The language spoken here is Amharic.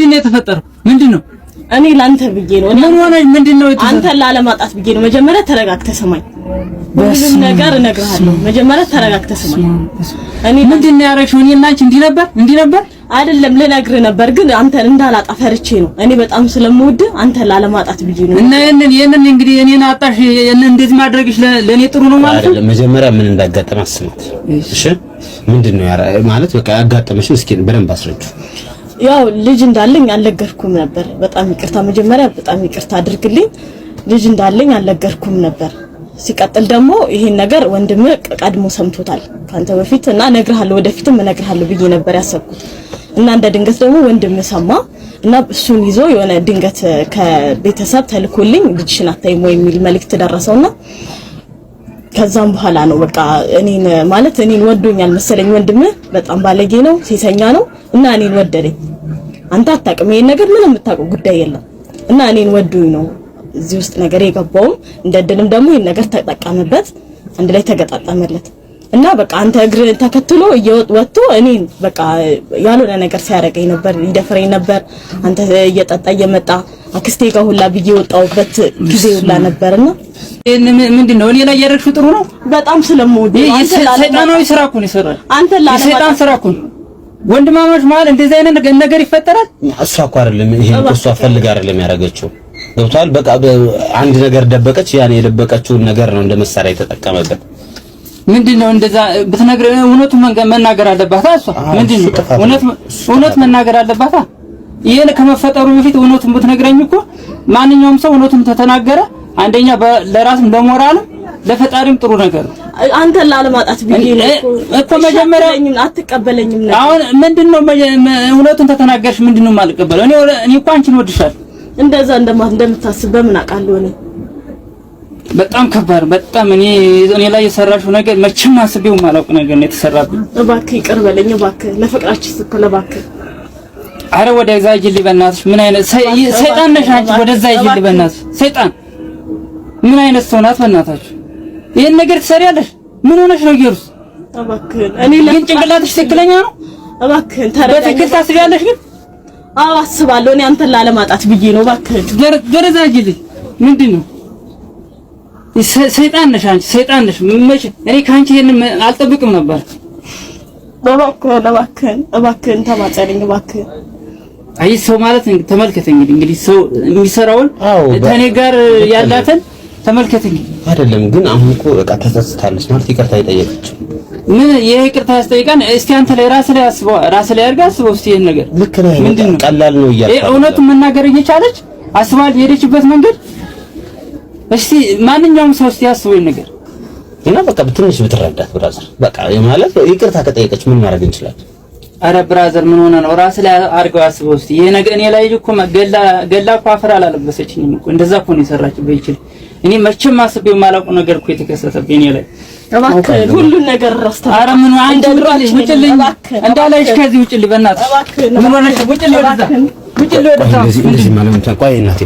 ምንድነው የተፈጠረው? ምንድነው? እኔ ላንተ ብዬ ነው። ምን ሆነ? ምንድነው የተፈጠረው? አንተ ላለማጣት ብዬ ነው። መጀመሪያ ተረጋግተህ ስማኝ። ሁሉም ነገር እነግርሃለሁ። መጀመሪያ ተረጋግተህ ስማኝ። እኔ ምንድነው ያረግሽው? እኔ እና አንቺ እንዲህ ነበር አይደለም ልነግርህ ነበር፣ ግን አንተን እንዳላጣ ፈርቼ ነው። እኔ በጣም ስለምወድ አንተን ላለማጣት ብዬ ነው። እና የነን እንግዲህ እኔን አጣሽ፣ የነን እንደዚህ ማድረግሽ ለኔ ጥሩ ነው ማለት ነው? አይደለም መጀመሪያ ምን እንዳጋጠመ አስማት። እሺ ምንድነው ማለት በቃ ያጋጠመሽን እስኪ በደንብ አስረጁ። ያው ልጅ እንዳለኝ አልነገርኩም ነበር። በጣም ይቅርታ፣ መጀመሪያ በጣም ይቅርታ አድርግልኝ። ልጅ እንዳለኝ አልነገርኩም ነበር። ሲቀጥል ደግሞ ይሄን ነገር ወንድም ቀድሞ ሰምቶታል ካንተ በፊት እና እነግርሃለሁ፣ ወደፊትም እነግርሃለሁ ብዬ ነበር ያሰብኩት እና እንደ ድንገት ደግሞ ወንድም ሰማ እና እሱን ይዞ የሆነ ድንገት ከቤተሰብ ተልኮልኝ ልጅሽን አታይም ወይ የሚል መልእክት ደረሰውና ከዛም በኋላ ነው በቃ እኔን ወዶኛል መሰለኝ። ወንድም በጣም ባለጌ ነው፣ ሴሰኛ ነው እና እኔን ወደደኝ። አንተ አታውቅም፣ ይሄን ነገር ምንም የምታውቀው ጉዳይ የለም እና እኔን ወዶኝ ነው እዚህ ውስጥ ነገር የገባው። እንደድልም ደግሞ ይሄን ነገር ተጠቀመበት፣ አንድ ላይ ተገጣጠመለት እና በቃ አንተ እግር ተከትሎ ወጥቶ እኔን በቃ ያልሆነ ነገር ሲያረገኝ ነበር፣ ይደፍረኝ ነበር። አንተ እየጠጣ እየመጣ አክስቴ ጋር ሁላ ብዬ ወጣውበት ጊዜ ሁላ ነበርና ምንድነው እኔ ላይ ያደረግሽው ጥሩ ነው? በጣም ስለምወድ ሰይጣናዊ ስራ እኮ ነው ይሰራል። አንተ ሰይጣን ስራ እኮ ወንድማማች ማለት እንደዚህ አይነት ነገር ይፈጠራል። እሷ እኮ አይደለም ይሄ እሷ ፈልጋ አይደለም ያደረገችው። ገብቷል። በቃ አንድ ነገር ደበቀች። ያን የደበቀችውን ነገር ነው እንደ መሳሪያ የተጠቀመበት። ምንድነው እንደዛ ብትነግር እውነቱን መናገር አለባት። እሷ ምንድነው እውነት መናገር አለባት። ይሄን ከመፈጠሩ በፊት እውነቱን ብትነግረኝ እኮ ማንኛውም ሰው እውነቱን ተተናገረ አንደኛ ለራስም ለሞራልም ለፈጣሪም ጥሩ ነገር ነው። አንተ ላለማጣት ብዬ ነው እኮ መጀመሪያ አትቀበለኝም ነበር። አሁን ምንድነው እውነቱን ተተናገርሽ ምንድነው የማልቀበለው? እኔ እኮ አንቺን ወድሻለሁ። እንደዛ እንደምታስብ በምን አውቃለሁ? እኔ በጣም ከባድ በጣም እኔ ላይ የሰራሽው ነገር መቼም አስቤው የማላውቅ ነገር ነው የተሰራብኝ። እባክህ ይቅር በለኝ እባክህ፣ ለፍቅራችን ስትል እባክህ። አረ ወደዛ ይጅልኝ በእናትሽ። ምን አይነት ሰይጣን ነሽ አንቺ? ወደዛ ይጅልኝ በእናትሽ። ሰይጣን ምን አይነት ሰው ናት በእናታችሁ? ይሄን ነገር ትሰሪያለሽ? ምን ሆነሽ ነው ጌሩስ? እባክህ ግን ጭንቅላትሽ ትክክለኛ ነው? እባክህ ተረጋጋ። በትክክል ታስቢያለሽ ግን? አዎ አስባለሁ። እኔ አንተን ላለማጣት ብዬ ነው። እባክህ ወደዛ ይጅልኝ። ምንድነው? ሰይጣን ነሽ አንቺ፣ ሰይጣን ነሽ። እኔ ካንቺ ይሄን አልጠብቅም ነበር። እባክህ ተማጸነኝ እባክህ። አይ ሰው ማለት ተመልከተ እንግዲህ ሰው የሚሰራውን ከኔ ጋር ያላትን ተመልከተኝ። አይደለም ግን አሁን እኮ በቃ ተጸጽታለች ማለት ይቅርታ የጠየቀች ምን ይቅርታ ያስጠይቃን? እስቲ አንተ ላይ ራስ ላይ አስበው እስቲ ይሄን ነገር ልክ ነው። ምንድነው ቀላል ነው እያልኩ እውነቱን መናገር እየቻለች አስባል የሄደችበት መንገድ እስቲ ማንኛውም ሰው እስቲ ያስበው ነገር እና በቃ ትንሽ ብትረዳት ብራዘር፣ በቃ ማለት ይቅርታ ከጠየቀች ምን ማድረግ እንችላለን? አረ ብራዘር ምን ሆነ ነው? ራስ ላይ አርገው አስበው እስቲ ይሄ ነገር እኔ ላይ እኮ ገላ እኮ አፈር አላለበሰችኝም እኮ እንደዛ እኮ ነው የሰራችው። በይችል እኔ መቼም አስቤው የማላውቀው ነገር እኮ የተከሰተብኝ እኔ ላይ። እባክህ ሁሉን ነገር ረስተህ አረ ምን አንተ ብራለሽ ውጭልኝ እንዳላይሽ ከዚህ ውጭልኝ በእናትህ ምን ሆነሽ ውጭልኝ ወደዛ ውጭልኝ ወደዛ እንደዚህ ማለት ነው። ቆይ እናቴ